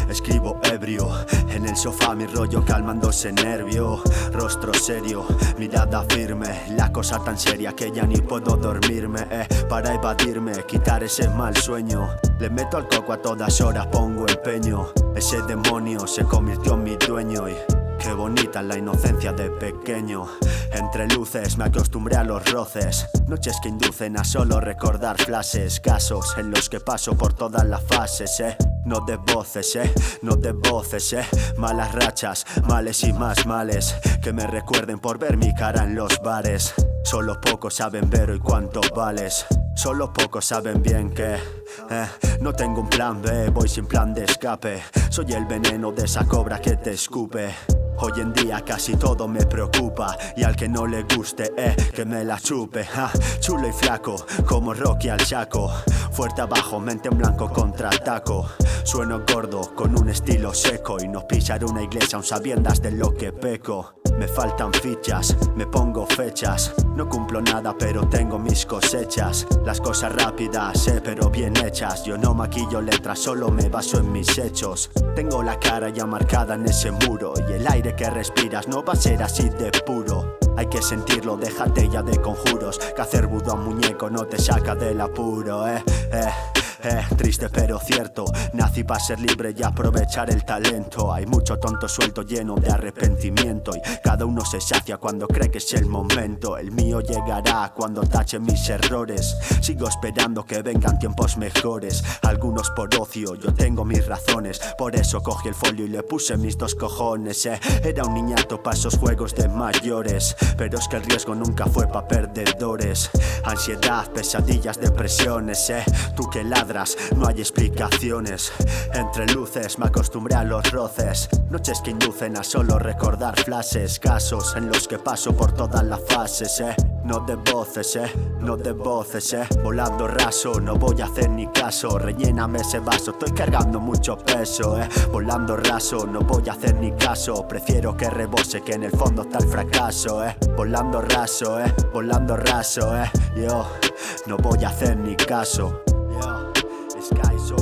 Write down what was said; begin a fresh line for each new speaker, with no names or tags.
Escribo ebrio, en el sofá mi rollo calmándose nervio. Rostro serio, mirada firme, la cosa tan seria que ya ni puedo dormirme. Para evadirme, quitar ese mal sueño. Le meto al coco a todas horas, pongo empeño. Ese demonio se convirtió en mi dueño y qué bonita la inocencia de pequeño. Entre luces me acostumbré a los roces, noches que inducen a solo recordar flashes, casos en los que paso por todas las fases, no de voces, no de voces, malas rachas, males y más males, que me recuerden por ver mi cara en los bares. Solo pocos saben ver hoy cuánto vales. Solo pocos saben bien que no tengo un plan B, voy sin plan de escape. Soy el veneno de esa cobra que te escupe. Hoy en día casi todo me preocupa, y al que no le guste, que me la chupe. Chulo y flaco, como Rocky al Chaco. Fuerte abajo, mente en blanco, contraataco. Sueno gordo, con un estilo seco, y no pisaré una iglesia aun sabiendas de lo que peco. Me faltan fichas, me pongo fechas. No cumplo nada pero tengo mis cosechas. Las cosas rápidas, pero bien hechas. Yo no maquillo letras, solo me baso en mis hechos. Tengo la cara ya marcada en ese muro, y el aire que respiras no va a ser así de puro. Hay que sentirlo, déjate ya de conjuros, que hacer vudú a un muñeco no te saca del apuro, triste pero cierto, nací para ser libre y aprovechar el talento. Hay mucho tonto suelto lleno de arrepentimiento, y cada uno se sacia cuando cree que es el momento. El mío llegará cuando tache mis errores. Sigo esperando que vengan tiempos mejores, algunos por ocio, yo tengo mis razones. Por eso cogí el folio y le puse mis dos cojones, Era un niñato pa' esos juegos de mayores, pero es que el riesgo nunca fue pa' perdedores. Ansiedad, pesadillas, depresiones, Tú que ladras, no hay explicaciones. Entre luces me acostumbré a los roces, noches que inducen a solo recordar flashes, casos en los que paso por todas las fases, no de voces, no de voces, volando raso, no voy a hacer ni caso. Relléname ese vaso, estoy cargando mucho peso, volando raso, no voy a hacer ni caso. Prefiero que rebose, que en el fondo está el fracaso, volando raso, yo no voy a hacer ni caso. Sky so